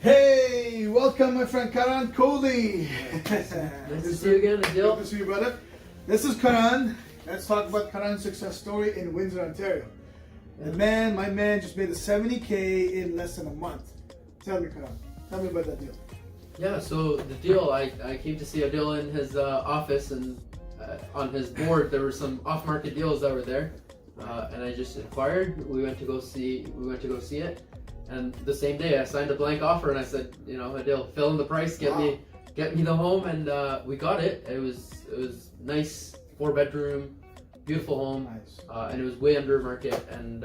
Hey, welcome my friend Karan Kohli. Nice to see you again, Adil. Good to see you, brother. This is Karan. Let's talk about Karan's success story in Windsor, Ontario. My man just made a 70K in less than a month. Tell me, Karan. Tell me about that deal. Yeah, so the deal, I came to see Adil in his office, and on his board there were some off-market deals that were there, and I just inquired. We went to go see it, and the same day I signed a blank offer, and I said, Adil, fill in the price, get me the home, and we got it. It was nice, 4-bedroom, beautiful home, Nice. and it was way under market. And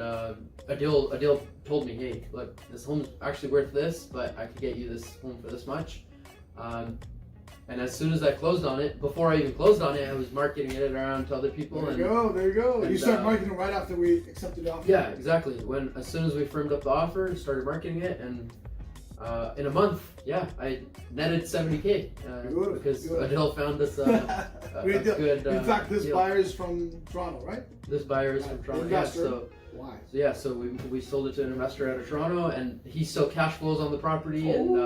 Adil told me, hey, look, this home's actually worth this, but I could get you this home for this much. And as soon as I closed on it, before I even closed on it, I was marketing it around to other people. There you go. And, you start marketing right after we accepted the offer. Yeah, exactly. As soon as we firmed up the offer, started marketing it, and in a month, I netted 70K because Adil found us a good. In fact, this deal. buyer is from Toronto, right? This buyer is from Toronto. Investor. Why? So we sold it to an investor out of Toronto, and he still cash flows on the property, and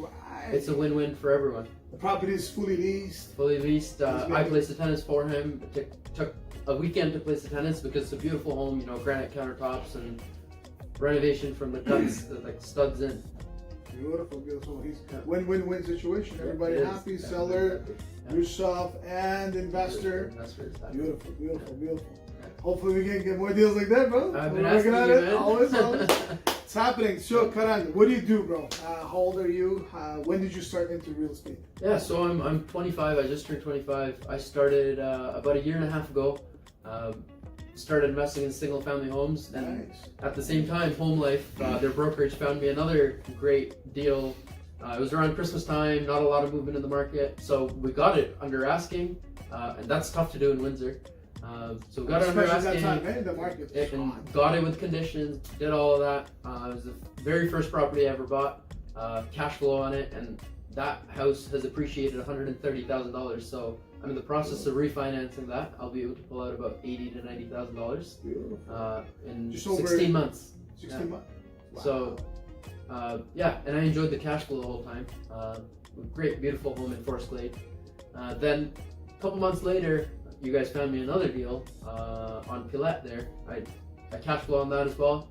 Right. it's a win-win for everyone. The property is fully leased. Fully leased. I placed the tenants for him. It took a weekend to place the tenants because it's a beautiful home. Granite countertops and renovation from the guts, like studs in. Beautiful. He's win-win situation. Everybody happy. Seller, yourself, and investor. Investors. Beautiful. Hopefully we can get more deals like that, bro. I've We're been working asking on you, it. man. Always. It's happening. So, Karan, what do you do, bro? How old are you? When did you start into real estate? Yeah, so I'm 25. I just turned 25. I started about a year and a half ago. Started investing in single-family homes, and Nice. at the same time, Home Life, their brokerage, found me another great deal. It was around Christmas time, not a lot of movement in the market, so we got it under asking, and that's tough to do in Windsor. So we got it under Especially asking, that time, the market is and hot. got it with conditions, did all of that. It was the very first property I ever bought, cash flow on it, and that house has appreciated $130,000. So I'm in the process of refinancing that. I'll be able to pull out about $80,000 to $90,000 in Just over 16 months. 16 months. Wow. So, and I enjoyed the cash flow the whole time. Great, beautiful home in Forest Glade. Then, a couple months later, you guys found me another deal on Pilette there. I cash flow on that as well.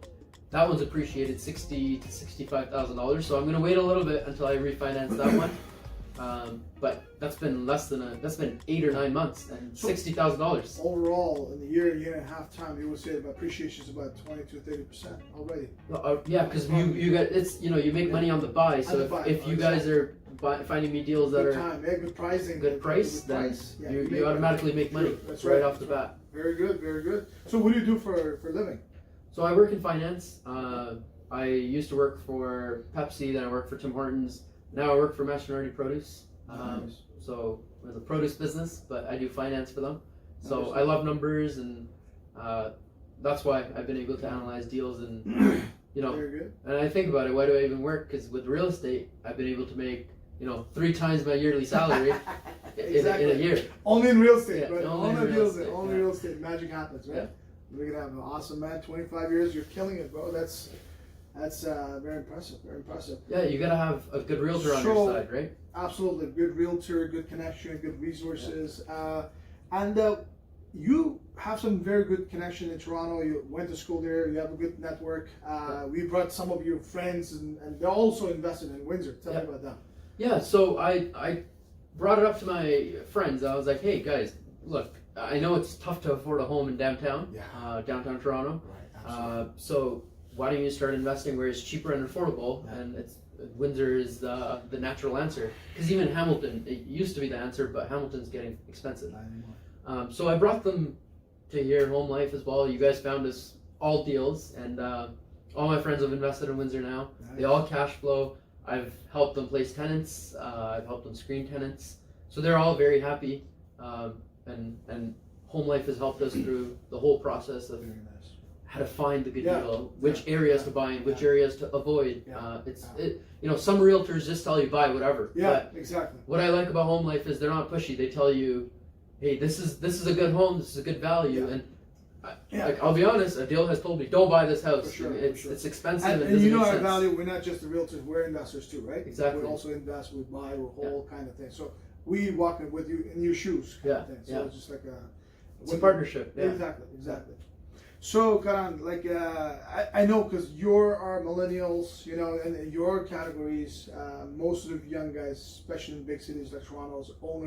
That one's appreciated $60,000 to $65,000. So I'm gonna wait a little bit until I refinance that one. But that's been 8 or 9 months and $60,000. Overall, in the year and a half time, you would say the appreciation is about 20 to 30% already. Yeah, because you got you make money on the buy. So if you guys are finding me deals that Good good pricing, good price, then you automatically make money right off the bat. Very good. So what do you do for living? So I work in finance. I used to work for Pepsi, then I worked for Tim Hortons. Now I work for Minority Produce. Nice. So we're the produce business, but I do finance for them. So Understood. I love numbers, and that's why I've been able to analyze deals, and Very good. and I think about it. Why do I even work? Because with real estate, I've been able to make 3 times my yearly salary in a year. Only in real estate, Yeah, right? only in Only real estate, real estate. Magic happens, right? Yeah. We're gonna have an awesome man. 25 years, you're killing it, bro. That's very impressive. Yeah, you gotta have a good realtor on your side, right? Absolutely, good realtor, good connection, good resources, and you have some very good connection in Toronto. You went to school there. You have a good network. We brought some of your friends, and they're also invested in Windsor. Tell me about that. Yeah, so I brought it up to my friends. I was like, hey guys, look, I know it's tough to afford a home in downtown Toronto. Right. So why don't you start investing where it's cheaper and affordable? Yeah. And Windsor is the natural answer. Because even Hamilton, it used to be the answer, but Hamilton's getting expensive. So I brought them to here, Home Life as well. You guys found us all deals, and all my friends have invested in Windsor now. Nice. They all cash flow. I've helped them place tenants. I've helped them screen tenants. So they're all very happy. And Home Life has helped us through the whole process of Very nice. how to find the good Yeah. deal, which Yeah. areas to buy in, which areas to avoid. Some realtors just tell you buy whatever. Yeah, But exactly. what I like about Home Life is they're not pushy. They tell you, hey, this is a good home, this is a good value, Yeah. and Like, I'll be honest, Adil has told me, don't buy this house. For sure, it's for sure. it's expensive. And it doesn't you know make our sense. value. We're not just the realtors. We're investors too, right? Exactly. We also invest. We buy. We're whole kind of thing. So we walk with you in your shoes. Kind of thing. So it's just like it's a partnership. Yeah. Exactly. So, Karan, like I know because you're our millennials, you know, and in your categories, most of the young guys, especially in big cities like Toronto's home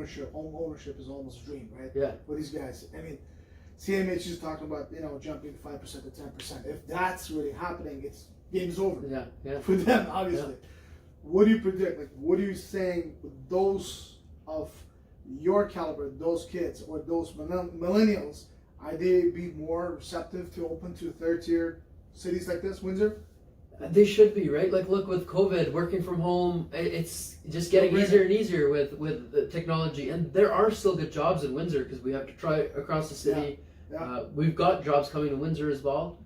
ownership is almost a dream, right? Yeah. For these guys, I mean, CMH is talking about, you know, jumping 5% to 10%. If that's really happening, it's game's over. Yeah. For them, obviously. Yeah. What do you predict? Like, what are you saying with those of your caliber, those kids or those millennials? Are they be more receptive to open to third tier cities like this, Windsor? They should be, right? Like, look, with COVID, working from home, it's just getting easier and easier with the technology. And there are still good jobs in Windsor because we have to try across the city. Yeah. We've got jobs coming to Windsor as well.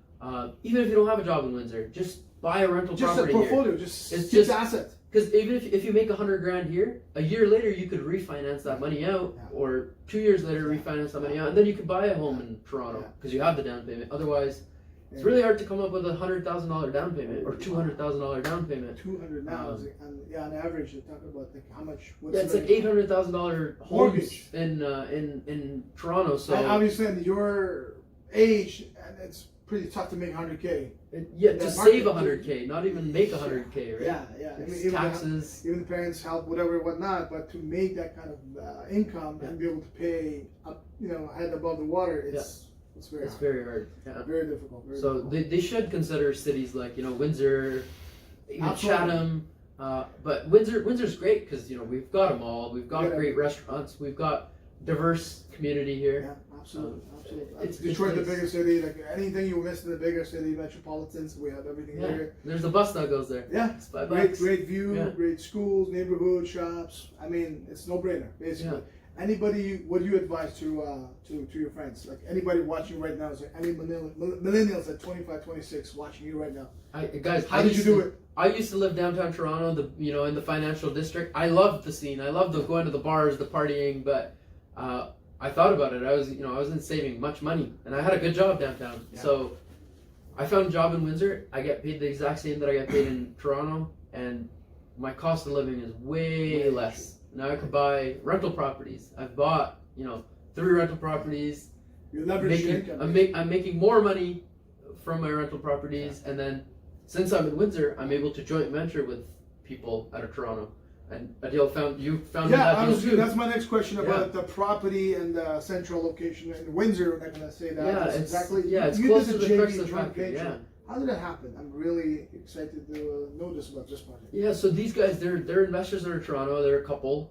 Even if you don't have a job in Windsor, just buy a rental property Just a portfolio, here. just asset. Because even if you make $100,000 here, a year later you could refinance that money out, or 2 years later refinance that money out, and then you could buy a home in Toronto because you have the down payment. Otherwise, it's really hard to come up with $100,000 down payment or $200,000 down payment. 200 now, and on average, you're talking about like how much? It's like $800,000 homes in Toronto. So and obviously, in your age, and it's pretty tough to make 100K. To save 100K, not even make 100K, right? Yeah. I mean, even taxes. Even the parents help, whatever, whatnot. But to make that kind of income and be able to pay up, you know, head above the water, it's very hard. Very hard. Yeah. Very difficult. So they should consider cities like, you know, Windsor, Chatham. But Windsor's great because, you know, we've got a mall, we've got great restaurants, we've got diverse community here. Yeah, absolutely. It's Detroit, the bigger city. Like anything you miss in the bigger city, metropolitans, we have everything here. There's a bus that goes there. Yeah, it's $5. Great view, great schools, neighborhood shops. I mean, it's no brainer basically. Anybody, what do you advise to your friends? Like anybody watching right now, is there any millennials at 25, 26 watching you right now? How did you do it? I used to live downtown Toronto, in the financial district. I loved the scene. I loved going to the bars, the partying, but I thought about it. I wasn't saving much money, and I had a good job downtown. Yeah. So I found a job in Windsor. I get paid the exact same that I get paid in Toronto, and my cost of living is way less. Now I could buy rental properties. I've bought, 3 rental properties. You're leveraging income. I'm making more money from my rental properties, and then since I'm in Windsor, I'm able to joint venture with people out of Toronto. And Adil found that deal too. That's my next question about the property and the central location in Windsor. I'm not going to say that. Yeah, it's exactly. It's close to the crux of the factory. Yeah. How did that happen? I'm really excited to know this about this project. Yeah, so these guys, they're investors out of Toronto. They're a couple.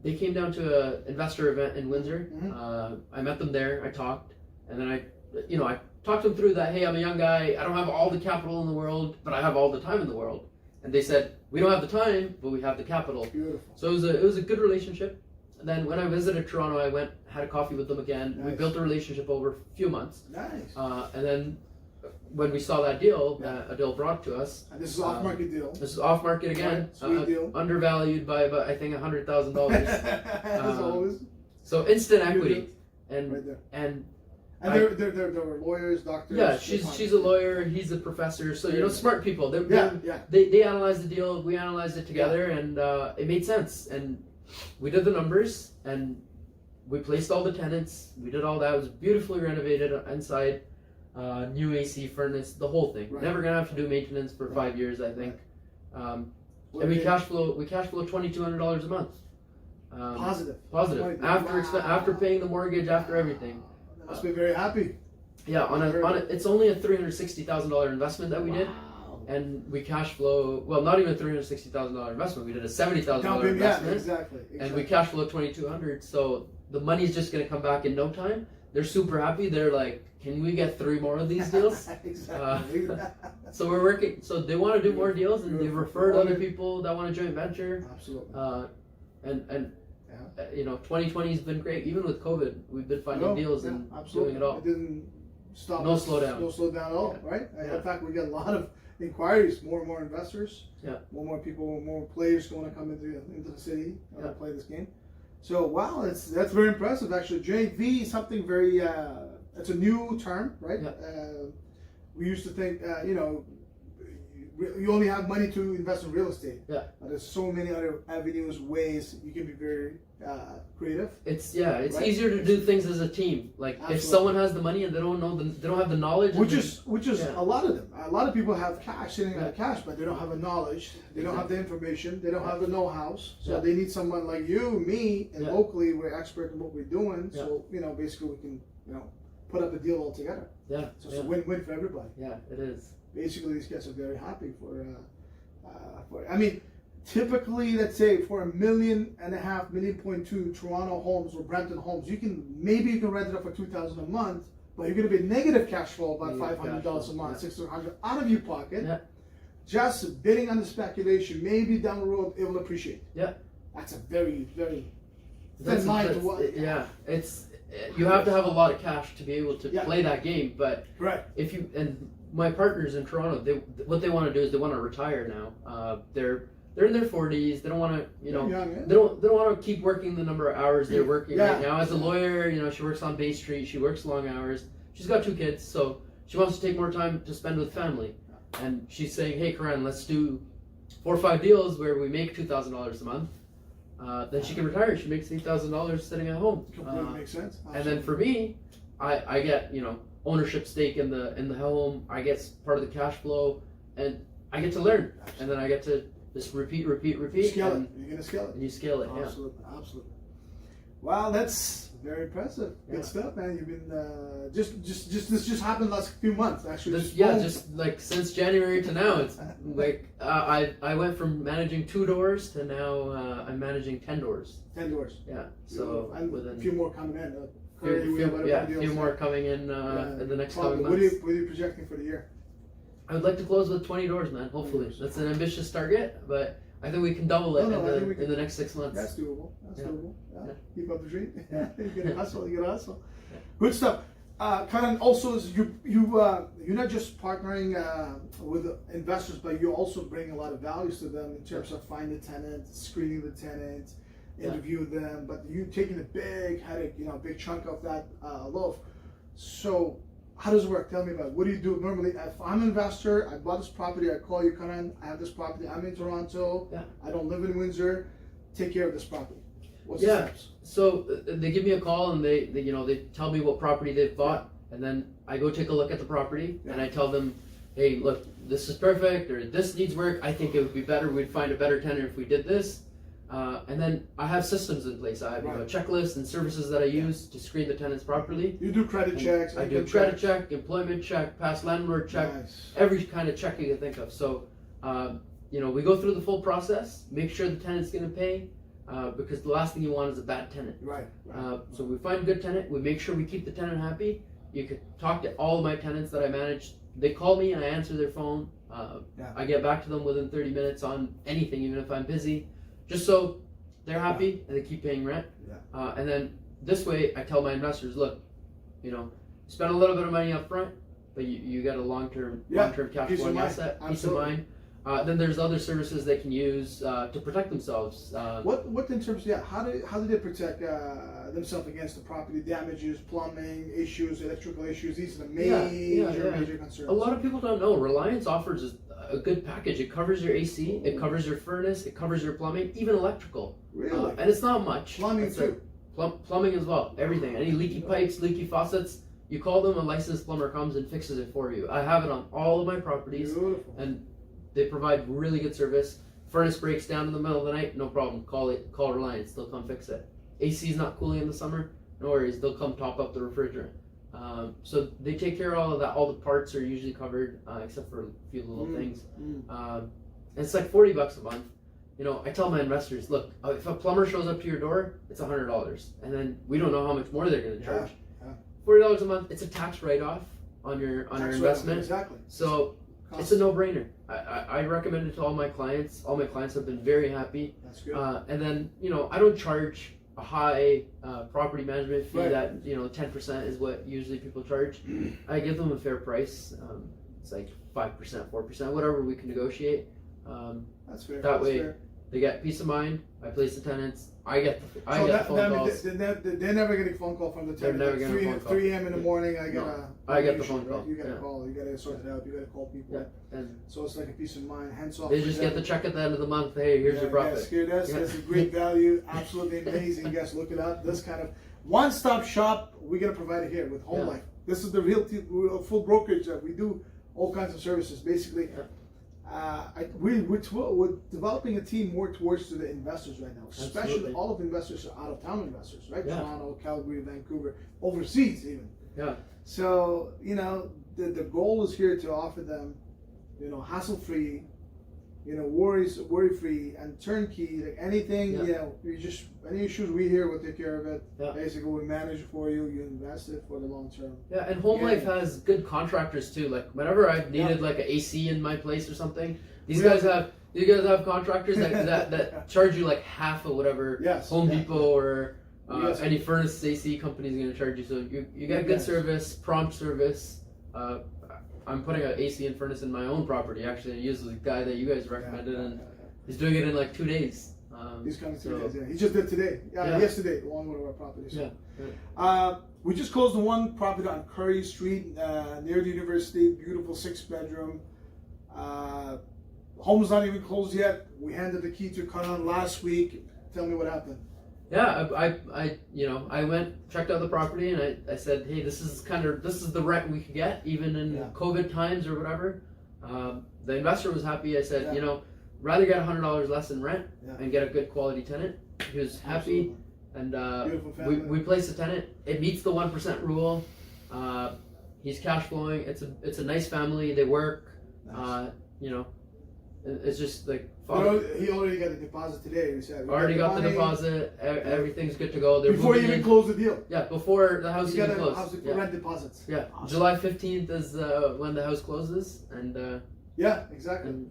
They came down to an investor event in Windsor. Mm-hmm. I met them there. I talked, and then I talked them through that. Hey, I'm a young guy. I don't have all the capital in the world, but I have all the time in the world. And they said, we don't have the time, but we have the capital. Beautiful. So it was a good relationship. And then when I visited Toronto, I had a coffee with them again. Nice. We built a relationship over a few months. Nice. And then when we saw that deal that Adil brought to us. And this is off-market deal. This is off-market again. Sweet deal. Undervalued by about, I think, $100,000. As always. So instant equity. And right there. And there were lawyers, doctors. Yeah, she's a lawyer. He's a professor. So smart people. They analyzed the deal. We analyzed it together, and it made sense. And we did the numbers, and we placed all the tenants. We did all that. It was beautifully renovated inside. New AC, furnace, the whole thing. Right. Never gonna have to do maintenance for 5 years, I think. And we cash flow $2,200 a month. Positive. After paying the mortgage, after everything. Must be very happy. Yeah, it's only a $360,000 investment that we did, and we cash flow. Well, not even a $360,000 investment. We did a $70,000 investment. Yeah, exactly. And we cash flow $2,200. So the money's just gonna come back in no time. They're super happy. They're like, can we get 3 more of these deals? Exactly. So we're working. So they want to do more deals, and they've referred other people that want to joint venture. Absolutely. And 2020 has been great. Even with COVID, we've been finding deals and doing it all. It didn't stop. No slowdown. No slowdown at all, right? In fact, we get a lot of inquiries. More and more investors. Yeah. More people, more players going to come into the city play this game. So wow, that's very impressive. Actually, JV is something very it's a new term, right? Yeah. We used to think, you only have money to invest in real estate. Yeah. There's so many other avenues, ways you can be very creative. It's Right? easier to do things as a team. Like if Absolutely. someone has the money and they don't have the knowledge, Which and is yeah. a lot of them. A lot of people have cash, sitting Yeah. on cash, but they don't have the knowledge. They don't have the information. They don't Yeah. have the know-how. So Yeah. they need someone like you, me, and Yeah. locally we're expert in what we're doing. So basically we can put up a deal all together. yeah, So it's a win-win for everybody. yeah, it is. Basically, these guys are very happy for. I mean, typically, let's say for $1.5 million, $1.2 million Toronto homes or Brampton homes, you can rent it up for $2,000 a month, but you're going to be negative cash flow about Negative $500 cash a flow, month, yeah. $600 out of your pocket. Yeah. Just bidding on the speculation, maybe down the road it will appreciate. Yeah. That's a very, very That's- thin line to that's- walk. Yeah, it's you have to have a lot of cash to be able to Yeah. play that game. But Right. if you and my partners in Toronto, what they want to do is they want to retire now. They're in their 40s. They don't want to, Young, yeah. they don't want to keep working the number of hours they're working Yeah. right now. As a lawyer, she works on Bay Street. She works long hours. She's got 2 kids, so she wants to take more time to spend with family. And she's saying, "Hey, Karan, let's do 4 or 5 deals where we make $2,000 a month. Then she can retire. She makes $8,000 sitting at home." Completely makes sense. And then for me, I get ownership stake in the home. I get part of the cash flow, and I get to learn, and then I get to just repeat. Scale and, it. You're gonna scale it. and you scale it. Yeah. Absolutely, absolutely. Wow, that's very impressive. Yeah. Good stuff, man. You've been this just happened last few months, actually. Just just like since January to now, it's like I went from managing 2 doors to now I'm managing 10 doors. 10 doors. Yeah. So and within a few more coming in. Currently we have a deals few more there. coming in the next Probably. coming months. What are you projecting for the year? I would like to close with 20 doors, man. Hopefully, that's an ambitious target, but I think we can double it No, I think we in the next 6 months. That's doable. That's Yeah. doable. Yeah. Yeah. Keep up the dream. Yeah. You gotta hustle. You gotta hustle. Yeah. Good stuff. Karan, also is you're not just partnering with investors, but you also bring a lot of values to them in terms of finding the tenants, screening the tenants, interview them. But you taking a big headache, a big chunk of that loaf. So how does it work? Tell me about it. What do you do normally? If I'm an investor, I bought this property, I call you, Karan, I have this property, I'm in Toronto, Yeah. I don't live in Windsor, take care of this property. What's the Yeah. steps? So they give me a call and they tell me what property they've bought, and then I go take a look at the property and I tell them, hey, look, this is perfect, or this needs work. I think it would be better. We'd find a better tenant if we did this. And then I have systems in place. I have checklists and services that I use to screen the tenants properly. You do credit checks. I do income credit checks. check, employment check, past landlord check, Nice. every kind of check you can think of. So, we go through the full process, make sure the tenant's going to pay, because the last thing you want is a bad tenant. Right. So we find a good tenant, we make sure we keep the tenant happy. You could talk to all of my tenants that I manage. They call me and I answer their phone. I get back to them within 30 minutes on anything, even if I'm busy, just so they're happy and they keep paying rent. And then this way, I tell my investors, look, spend a little bit of money up front, but you get a long-term cash Peace of flowing mind. asset, peace of Absolutely. mind. Then there's other services they can use to protect themselves. What in terms of how do they protect themselves against the property damages, plumbing issues, electrical issues? These are the major concerns. A lot of people don't know Reliance offers a good package. It covers your AC, it covers your furnace, it covers your plumbing, even electrical. Really? And it's not much. Plumbing It's too. Plumbing as well. Everything. Any leaky pipes, leaky faucets. You call them, a licensed plumber comes and fixes it for you. I have it on all of my properties. Beautiful. And they provide really good service. Furnace breaks down in the middle of the night, no problem. Call Reliance, they'll come fix it. AC is not cooling in the summer, no worries, they'll come top up the refrigerant. So they take care of all of that. All the parts are usually covered, except for a few little things. And it's like $40 a month. I tell my investors, look, if a plumber shows up to your door, it's $100, and then we don't know how much more they're going to charge. $40 a month, it's a tax write-off on your investment. Exactly. So it's a no-brainer. I recommend it to all my clients. All my clients have been very happy. That's good. And then I don't charge a high property management fee that 10% is what usually people charge. I give them a fair price. It's like 5%, 4%, whatever we can negotiate. That's fair. That way, They get peace of mind. I place the tenants. I get the That phone calls. they're never getting a phone call from the They're tenant. never getting a phone call. 3 a.m. in the morning, I get No, a. I get the issue, phone call. Right? You get Yeah. a call. You got to sort it out. You got to call people. Yeah. And So it's like a peace of mind. Hands off. they just get the check at the end of the month. Hey, here's your profit. Yes, here it is. Yeah. That's a great value. Absolutely amazing. You guys look it up. This kind of one-stop shop we're gonna provide it here with Home Yeah. Life. This is the real full brokerage that we do all kinds of services. Basically, we're developing a team more towards to the investors right now, especially Absolutely. all of the investors are out of town investors, right? Yeah. Toronto, Calgary, Vancouver, overseas even. Yeah. So the goal is here to offer them, hassle-free, worry-free and turnkey, like anything, Yeah. any issues we hear, we'll take care of it. Yeah. Basically, we manage it for you, you invest it for the long term. Yeah, and Home Yeah. Life has good contractors too. Like whenever I've needed like an AC in my place or something, these guys have contractors that charge you like half of whatever Yes. Home Yeah. Depot or Yes. any furnace AC company is going to charge you. So you get good Yes. service, prompt service. I'm putting an AC and furnace in my own property. Actually, I use the guy that you guys recommended, and he's doing it in like 2 days. He's coming 2 so- days. Yeah, he just did today. Yeah. Yesterday, along one of our properties. Yeah. We just closed the one property on Curry Street near the university. Beautiful 6-bedroom. Home's not even closed yet. We handed the key to Kanan last week. Tell me what happened. Yeah, I went, checked out the property, and I said, hey, this is the rent we could get, even in Yeah. COVID times or whatever. The investor was happy. I said, Yeah. rather get $100 less in rent Yeah. and get a good quality tenant. He was happy, and Beautiful family. we placed a tenant. It meets the 1% rule. He's cash flowing. It's a nice family. They work. Nice. It's just like He already got the deposit today. We said. already got the money deposit. Everything's good to go. They're before you moving even in. close the deal. Yeah, before the house You even got closed. a house Yeah. rent deposits. Yeah, Awesome. July 15th is when the house closes, and Yeah, exactly. and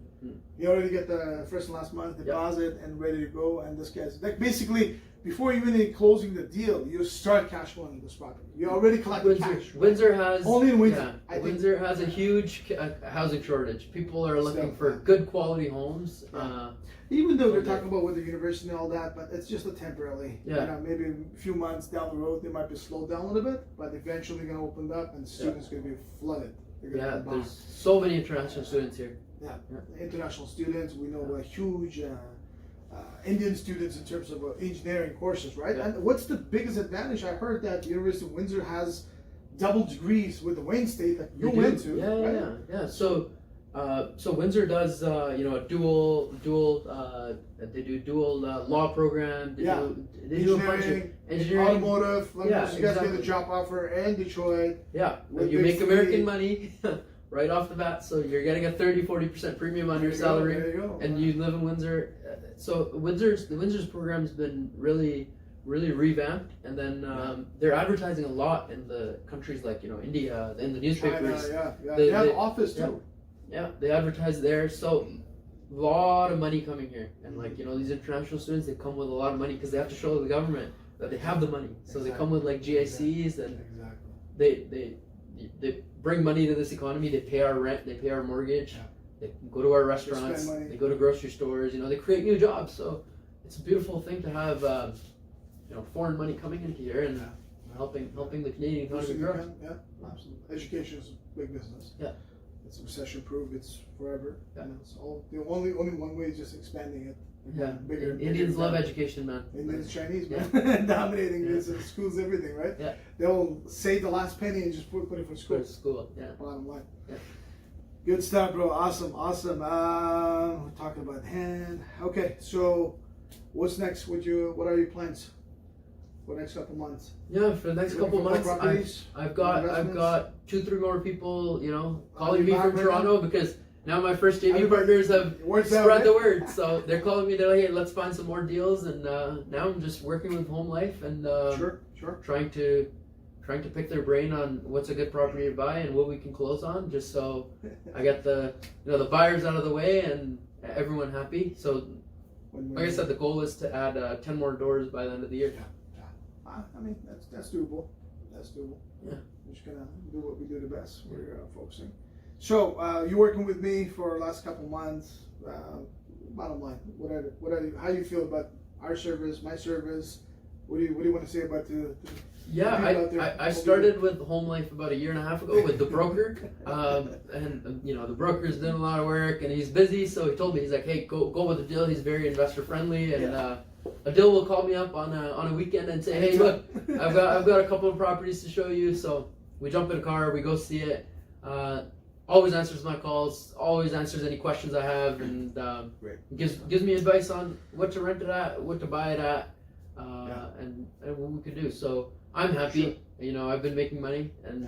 You already get the first and last month deposit and ready to go. And this guy's like basically before even closing the deal, you start cash flowing this property. You already collected cash. Right? Windsor has Only in Windsor. yeah, I think. Windsor has a huge housing shortage. People are looking So, for yeah. good quality homes. Yeah. Even though they're Okay. talking about with the university and all that, but it's just a temporarily. Yeah. Maybe a few months down the road, they might be slowed down a little bit, but eventually going to open up and students going to be flooded. They're gonna Yeah, come back. there's so many international students here. Yeah. Yeah. International students. We know a huge Indian students in terms of engineering courses, right? Yeah. And what's the biggest advantage? I heard that the University of Windsor has double degrees with the Wayne State that you We went do. to. Yeah, right? yeah. So Windsor does a dual they do dual law program. They Yeah. do a bunch of engineering. Automotive. Like Yeah, you guys get exactly. a job offer in Detroit. Yeah, With you big make three. American money right off the bat, so you're getting a 30-40% premium on your salary, There you go. and you live in Windsor. So the Windsor's program's been really revamped, and then they're advertising a lot in the countries like India, in the newspapers. China, yeah. They- They have they- an office too. Yeah, they advertise there, so a lot of money coming here, and these international students, they come with a lot of money because they have to show the government that they have the money. So they come with like GICs, and Exactly. they bring money to this economy. They pay our rent, they pay our mortgage, Yeah. they go to our restaurants, money. they go to grocery stores. They create new jobs. So it's a beautiful thing to have, foreign money coming into here and helping the Canadian economy grow. Yeah, absolutely. Education is a big business. Yeah. It's recession proof. It's forever. Yeah. It's all the only one way is just expanding it. Yeah, Bigger. Indians love better. education, man. Indians, Chinese, man, dominating this in schools, everything, right? Yeah. They'll save the last penny and just put it for Go school. to school. Yeah. Bottom line. Yeah. Good stuff, bro. Awesome. We're talking about hand. Okay, so what's next? What are your plans for the next couple months? Yeah, for the next Looking couple for more months, properties? I've got Investments? 2-3 more people, calling you me back from right Toronto because now my first JV Everybody- partners have Word's out, spread right? the word. So they're calling me. They're like, "Hey, let's find some more deals." And now I'm just working with Home Life and Sure. trying to pick their brain on what's a good property to buy and what we can close on, just so I get the the buyers out of the way and everyone happy. So like I said, the goal is to add 10 more doors by the end of the year. I mean, that's doable. That's doable. Yeah. We're just gonna do what we do the best. We're focusing. So you're working with me for the last couple months. bottom line, how do you feel about our service, my service? What do you want to say about the Yeah, people out there? I started with Home Life about 1.5 years ago with the broker, and you know the broker's doing a lot of work and he's busy, so he told me, he's like, hey, go with Adil. He's very investor friendly, and Adil will call me up on a weekend and say, hey, look, I've got a couple of properties to show you. So we jump in a car, we go see it. Always answers my calls, always answers any questions I have, and gives me advice on what to rent it at, what to buy it at, and what we could do. So I'm happy. Sure. You know, I've been making money, and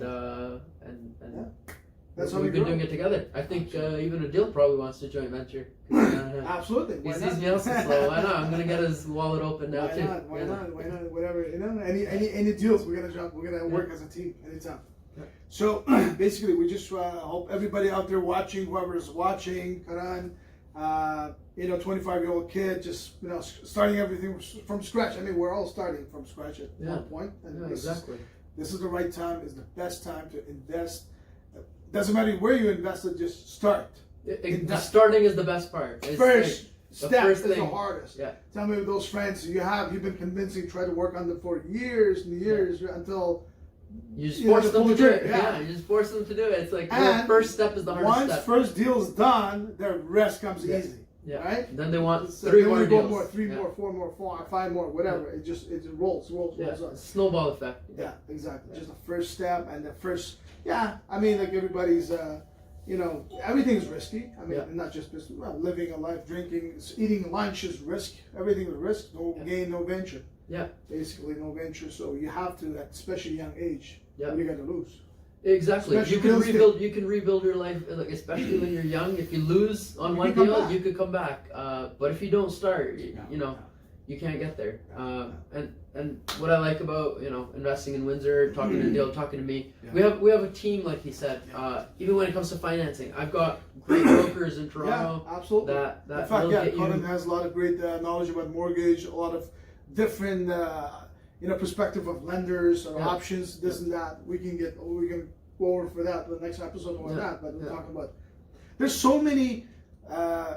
That's how we've we been grow. doing it together. I think even Adil probably wants to joint venture. Absolutely. He Why sees not? me also, so why not? I'm gonna get his wallet open now Why too. not? Why not? Why not? Whatever. You know, any deals, we're gonna jump. We're gonna work as a team anytime. Yeah. So basically, we just hope everybody out there watching, whoever is watching, Karan, 25-year-old kid, just starting everything from scratch. I mean, we're all starting from scratch at one point, and Yeah, exactly. this is the right time. Is the best time to invest. Doesn't matter where you invested, just start. Starting is the best part. It's First the step first is the thing. hardest. Yeah. Tell me those friends you've been convincing, try to work on them for years and years until You just force them to do it. Yeah. Yeah, you just force them to do it. It's like the And first step is the hardest once step. first deal's done, the rest comes easy. Yeah. Right? Then they want So 3 then more we go deals. more, 3 more, 4 more, 5 more, whatever. It just rolls Yeah. on. Snowball effect. Yeah, exactly. Just the first step and the first. Yeah, I mean, like everybody's. Everything's risky. I mean, not just business. Well, living a life, drinking, eating lunch is risk. Everything is risk. No gain, no venture. Yeah. Basically, no venture. So you have to, at especially young age. Yeah. What do you got to lose? Exactly. Especially You can real estate. rebuild. You can rebuild your life, like especially when you're young. If you lose on You one can come deal, back. you could come back. But if you don't start, you can't get there. And what I like about investing in Windsor, talking to Adil, talking to me, we have a team, like he said. Even when it comes to financing, I've got great brokers in Toronto. Yeah, absolutely. That In fact, will yeah, get Colin you. has a lot of great knowledge about mortgage, a lot of different, perspective of lenders or options, this and that. We can go over for that the next episode or that. But we're talking about. There's so many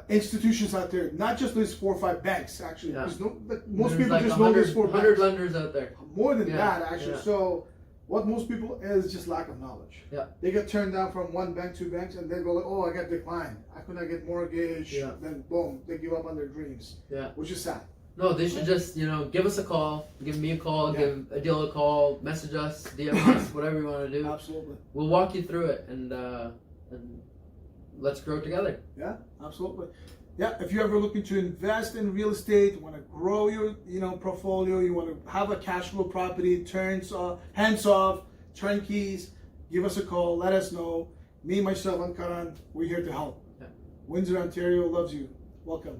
institutions out there, not just these 4 or 5 banks. Actually, most There's people like just know these 4 100 banks. lenders out there. More than that, actually. Yeah. So, what most people is just lack of knowledge. Yeah. They get turned down from 1 bank, 2 banks, and they go like, "Oh, I got declined. I could not get mortgage." Yeah. Then boom, they give up on their dreams. Yeah. Which is sad. No, they should just give us a call, give me a call, Yeah. give Adil a call, message us, DM us, whatever you want to do. Absolutely. We'll walk you through it, and let's grow together. Yeah, absolutely. Yeah, if you're ever looking to invest in real estate, you want to grow your portfolio, you want to have a cash flow property, hands off, turnkeys, give us a call, let us know. Me, myself, I'm Karan. We're here to help. Yeah. Windsor, Ontario loves you. Welcome.